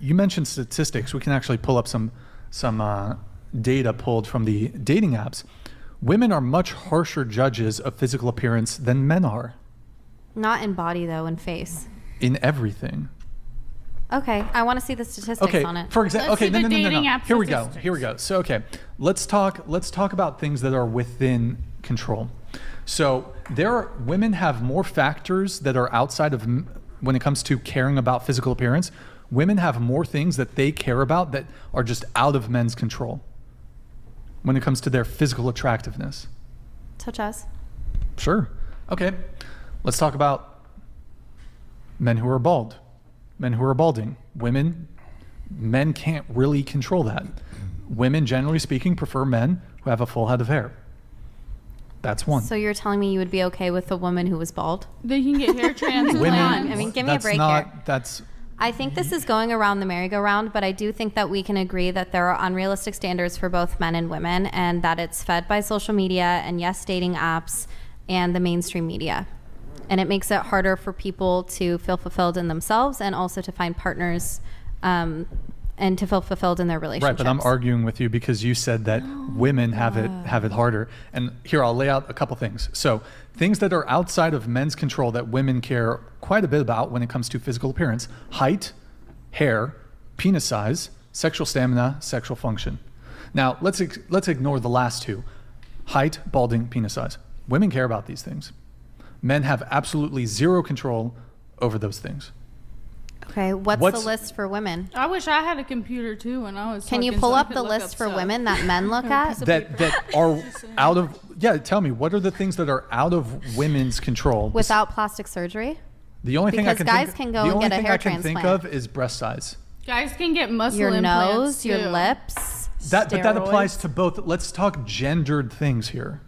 you mentioned statistics. We can actually pull up some data pulled from the dating apps. Women are much harsher judges of physical appearance than men are. Not in body though, in face. In everything. Okay, I want to see the statistics on it. For example, okay, no. Here we statistics. go. So, okay, let's talk about things that are within control. So, women have more factors that are outside of, when it comes to caring about physical appearance. Women have more things that they care about that are just out of men's control when it comes to their physical attractiveness. Such as? Sure. Okay, let's talk about men who are bald. Men who are balding. Men can't really control that. Women, generally speaking, prefer men who have a full head of hair. That's one. So you're telling me you would be okay with a woman who was bald? They can get hair transplants. I mean, give me a break here. I think this is going around the merry-go-round, but I do think that we can agree that there are unrealistic standards for both men and women, and that it's fed by social media and, yes, dating apps and the mainstream media. And it makes it harder for people to feel fulfilled in themselves and also to find partners and to feel fulfilled in their relationships. Right, but I'm arguing with you because you said that women have it harder. And here, I'll lay out a couple things. So things that are outside of men's control that women care quite a bit about when it comes to physical appearance: height, hair, penis size, sexual stamina, sexual function. Now, let's ignore the last two: height, balding, penis size. Women care about these things. Men have absolutely zero control over those things. Okay, what's the list for women? I wish I had a computer too when I was. Can you pull up the list for women that men look at? that are out of, tell me, what are the things that are out of women's control? Without plastic surgery? The only thing I can guys can go and get a hair transplant. think of is breast size. Guys can get muscle your implants nose, your lips. But that applies to both. Let's talk gendered things here.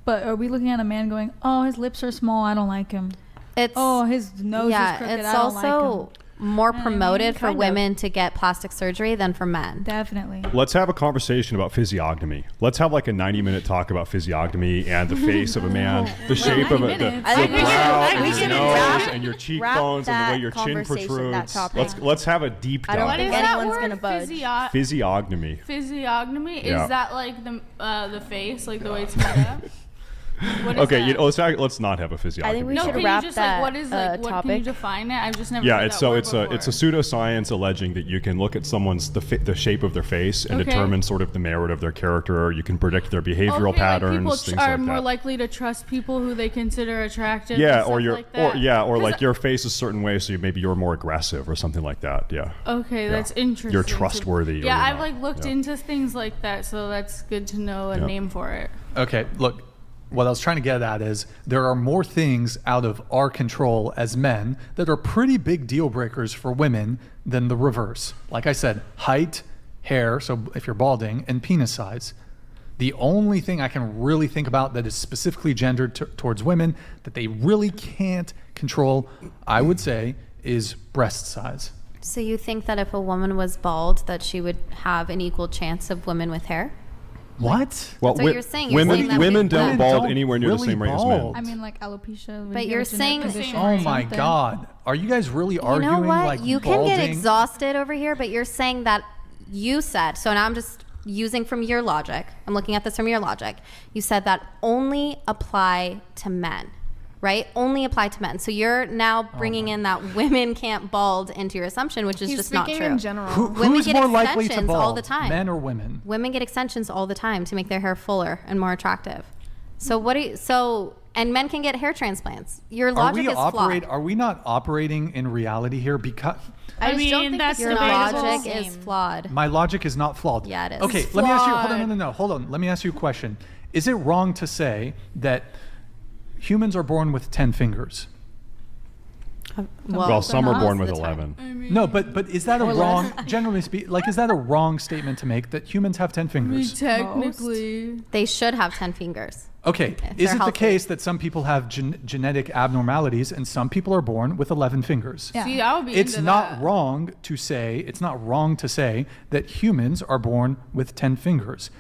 But are we looking at a man going, "Oh, his lips are small, I don't like him"? His nose is crooked, it's I don't like him. also more promoted for women to get plastic surgery than for men. Definitely. Let's have a conversation about physiognomy. Let's have like a 90-minute talk about physiognomy and the face of a man, the shape of it, the brow, and your nose, and your cheekbones, and the way your chin protrudes. Let's have a deep dive. What is anyone's gonna budge? Physiognomy. Physiognomy? Yeah. Is that like the face, like the way it's made up? What is Okay, that? let's not have a physiognomy. I think we should can wrap you just that what is like what topic. can you define it? I've just never Yeah, heard it's that word it's a pseudoscience alleging that you can look at someone's the shape of their face and determine sort of the merit of their character. Or you can predict their behavioral patterns. Like things people are like more that. likely to trust people who they consider attractive. Yeah, and or stuff your like that. like your face is a certain way, so maybe you're more aggressive or something like that. Yeah. Okay, Yeah. that's interesting. You're trustworthy. or Yeah, you're I've not. like looked Yeah. into things like that, so that's good to know a name for it. Okay, look, what I was trying to get at is there are more things out of our control as men that are pretty big deal breakers for women than the reverse. Like I said, height, hair, so if you're balding, and penis size. The only thing I can really think about that is specifically gendered towards women that they really can't control, I would say, is breast size. So you think that if a woman was bald, that she would have an equal chance of women with hair? What? Well, That's what you're saying. You're saying that women people- don't bald don't anywhere near the really same rate as bald. men. I mean, like alopecia. But you're saying- Oh my God. Are you guys really You arguing know what? like You can get balding? exhausted over here, but you're saying that you said, so now I'm just using from your logic. I'm looking at this from your logic. You said that only apply to men, right? Only apply to men. So you're now bringing in that women can't bald into your assumption, which is He's just not speaking true. in general. Women Who's get more likely to extensions bald? all the time. Men or women? Women get extensions all the time to make their hair fuller and more attractive. So and men can get hair transplants. Your logic is flawed. Are we not operating in reality here? Because I just mean, don't think that's this Your is debatable. logic is flawed. my logic is not flawed. Yeah, it is. Okay, It's let me ask you. Hold flawed. on, no. Hold on. Let me ask you a question. Is it wrong to say that humans are born with 10 fingers? Well, some are born most with of the time. 11. No, but is that a wrong? Generally speaking, like, is that a wrong statement to make that humans have 10 I mean, fingers? technically. They should have 10 fingers. Okay, If is they're it the healthy. case that some people have genetic abnormalities and some people are born with 11 fingers? Yeah. See, I would be It's into not that. wrong to say that humans are born with 10 fingers.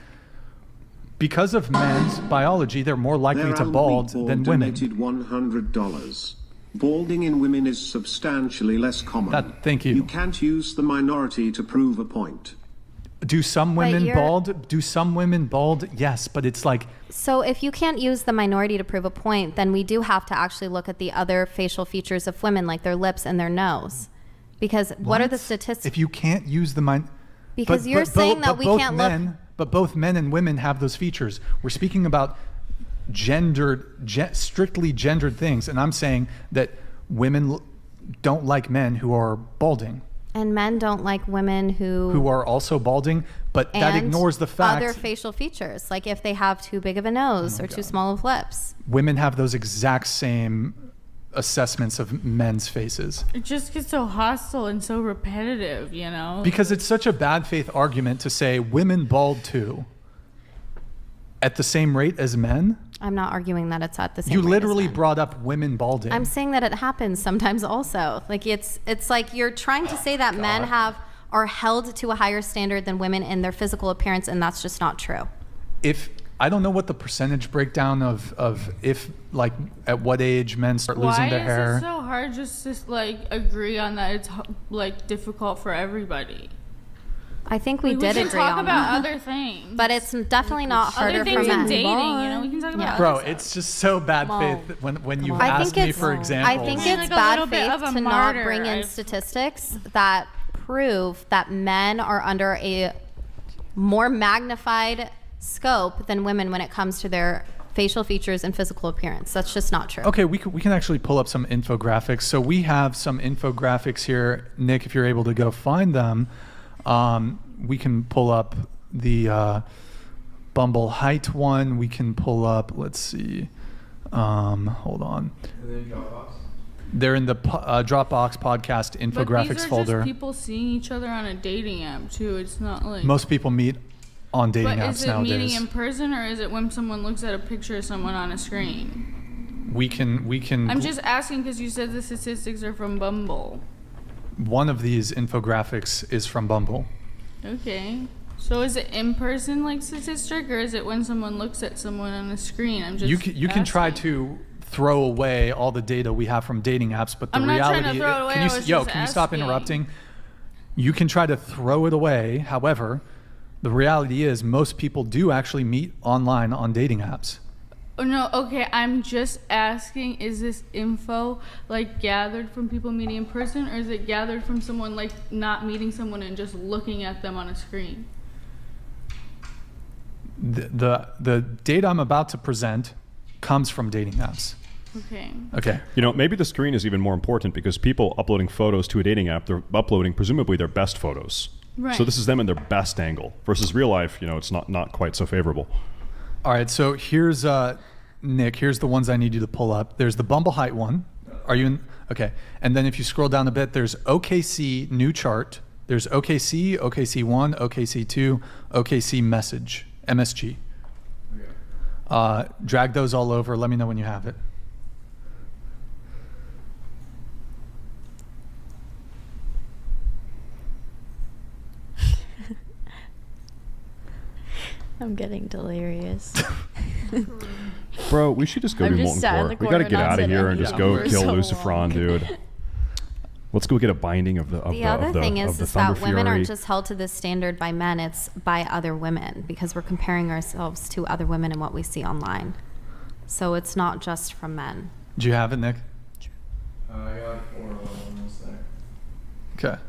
Because of men's biology, they're more likely There to are bald Meatball than women. donated $100. Balding in women is substantially less common. Thank you. You can't use the minority to prove a point. Do some women bald? Do some women bald? Yes, but it's like... So if you can't use the minority to prove a point, then we do have to actually look at the other facial features of women, like their lips and their nose. Because what are the statistics? If you can't use the Because you're saying that we can't look... But both men and women have those features. We're speaking about strictly gendered things. And I'm saying that women don't like men who are balding. And men don't like women who are also balding, but that ignores the fact other facial features, like if they have too big of a nose or too small of lips. Women have those exact same assessments of men's faces. It just gets so hostile and so repetitive, you know? Because it's such a bad faith argument to say women bald too at the same rate as men. I'm not arguing that it's at the same rate. You literally as men. brought up women balding. I'm saying that it happens sometimes also. Like it's like you're trying to say that men are held to a higher standard than women in their physical appearance, and that's just not true. If I don't know what the percentage breakdown of if like at what age men start losing their hair. Why is it so hard just to like agree on that? It's like difficult for everybody. I think we did agree on that. We can talk about other things. But it's definitely not harder other for things men. in dating, you know, we can talk about Bro, other stuff. it's just so bad faith when you ask me for examples. I think it's bad faith to not bring in statistics that prove that men are under a more magnified scope than women when it comes to their facial features and physical appearance. That's just not true. Okay, we can actually pull up some infographics. So we have some infographics here. Nick, if you're able to go find them. We can pull up the Bumble height one. We can pull up, let's see, hold on. They're in the Dropbox podcast infographics but these are folder. Just people seeing each other on a dating app too. It's not like most people meet on dating apps nowadays. But is it meeting in person or is it when someone looks at a picture of someone on a screen? We can. I'm just asking because you said the statistics are from Bumble. One of these infographics is from Bumble. Okay. So is it in person like statistic or is it when someone looks at someone on a screen? I'm just You can try to throw away all the data we have from dating apps, but the I'm not reality trying to throw it away. Can you stop interrupting? You can try to throw it away. However, the reality is most people do actually meet online on dating apps. Oh, no, okay, I'm just asking, is this info like gathered from people meeting in person or is it gathered from someone like not meeting someone and just looking at them on a screen? The data I'm about to present comes from dating apps. Okay. You know, maybe the screen is even more important because people uploading photos to a dating app, they're uploading presumably their best photos. Right. So this is them in their best angle versus real life, you know, it's not quite so favorable. All right, so here's Nick. Here's the ones I need you to pull up. There's the Bumble height one. Are you in? Okay. And then if you scroll down a bit, there's OKC new chart. There's OKC, OKC1, OKC2, OKC message, MSG. Okay. Drag those all over. Let me know when you have it. I'm getting delirious. Bro, we should just go do molten core. We gotta get out of here and just go kill Lucifron, dude. Let's go get a binding of the other thing is that women Fury. aren't just held to this standard by men, it's by other women because we're comparing ourselves to other women and what we see online. So it's not just from men. Do you have it, Nick? I got 4 almost there. Okay.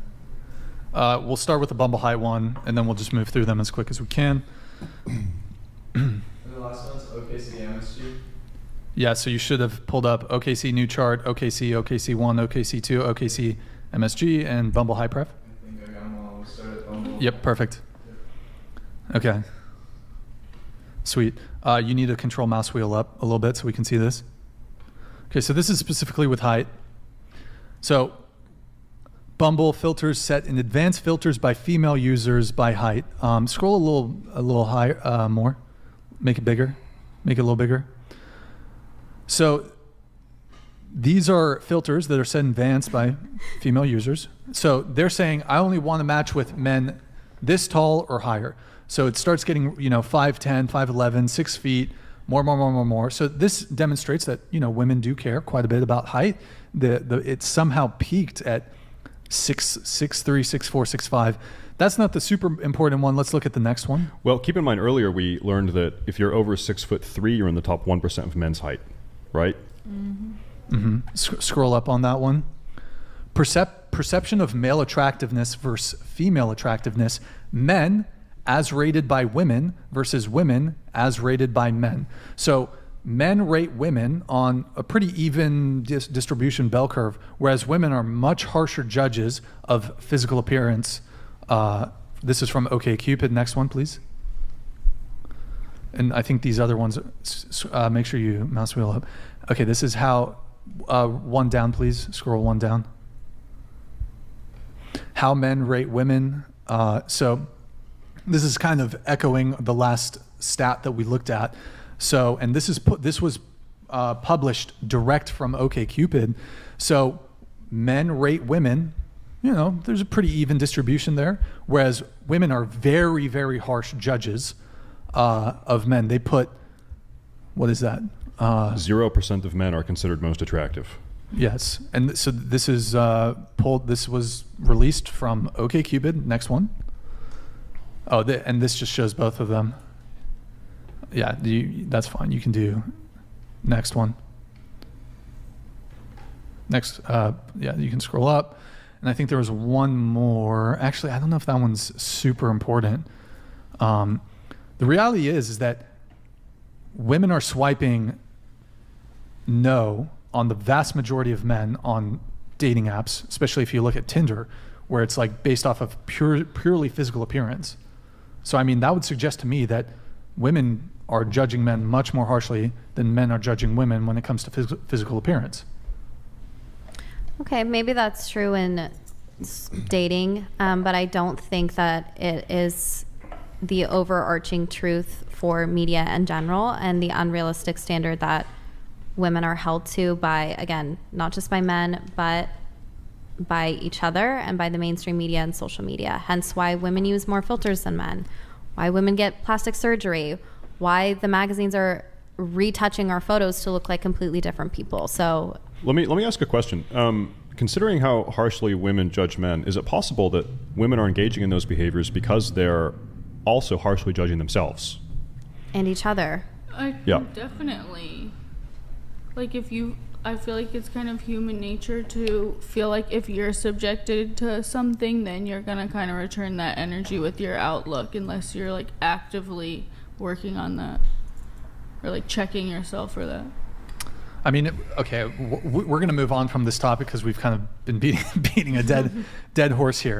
We'll start with the Bumble height one, and then we'll just move through them as quick as we can. And the last one's OKC MSG. Yeah, so you should have pulled up OKC new chart, OKC, OKC1, OKC2, OKC MSG, and Bumble High Pref. I think I got them all. We'll start at Bumble. Yep, perfect. Okay. Sweet. You need to control mouse wheel up a little bit so we can see this. Okay, so this is specifically with height. So Bumble filters set in advanced filters by female users by height. Scroll a little higher, more. Make it bigger. Make it a little bigger. So these are filters that are set in advanced by female users. So they're saying, I only want to match with men this tall or higher. So it starts getting, 5'10", 5'11", 6 feet, more. So this demonstrates that, you know, women do care quite a bit about height. It somehow peaked at 6'3", 6'4", 6'5". That's not the super important one. Let's look at the next one. Well, keep in mind earlier we learned that if you're over 6'3", you're in the top 1% of men's height, right? Scroll up on that one. Perception of male attractiveness versus female attractiveness. Men as rated by women versus women as rated by men. So men rate women on a pretty even distribution bell curve, whereas women are much harsher judges of physical appearance. This is from OkCupid. Next one, please. And I think these other ones, make sure you mouse wheel up. Okay, this is how, one down, please. Scroll one down. How men rate women. So this is kind of echoing the last stat that we looked at. So, and this was published direct from OkCupid. So men rate women, you know, there's a pretty even distribution there, whereas women are very, very harsh judges of men. They put, what is that? 0% of men are considered most attractive. Yes, and so this is this was released from OkCupid. Next one. Oh, and this just shows both of them. Yeah, that's fine. You can do next one. Next, yeah, you can scroll up. And I think there was one more. Actually, I don't know if that one's super important. The reality is that women are swiping no on the vast majority of men on dating apps, especially if you look at Tinder, where it's like based off of purely physical appearance. So, I mean, that would suggest to me that women are judging men much more harshly than men are judging women when it comes to physical appearance. Okay, maybe that's true in dating, but I don't think that it is the overarching truth for media in general and the unrealistic standard that women are held to by, again, not just by men, but by each other and by the mainstream media and social media. Hence why women use more filters than men, why women get plastic surgery, why the magazines are retouching our photos to look like completely different people. So let me ask a question. Considering how harshly women judge men, is it possible that women are engaging in those behaviors because they're also harshly judging themselves and each other? Yeah, Definitely. Like I feel like it's kind of human nature to feel like if you're subjected to something, then you're gonna kind of return that energy with your outlook, unless you're like actively working on that or like checking yourself for that. I mean, okay, we're going to move on from this topic because we've kind of been beating a dead horse here.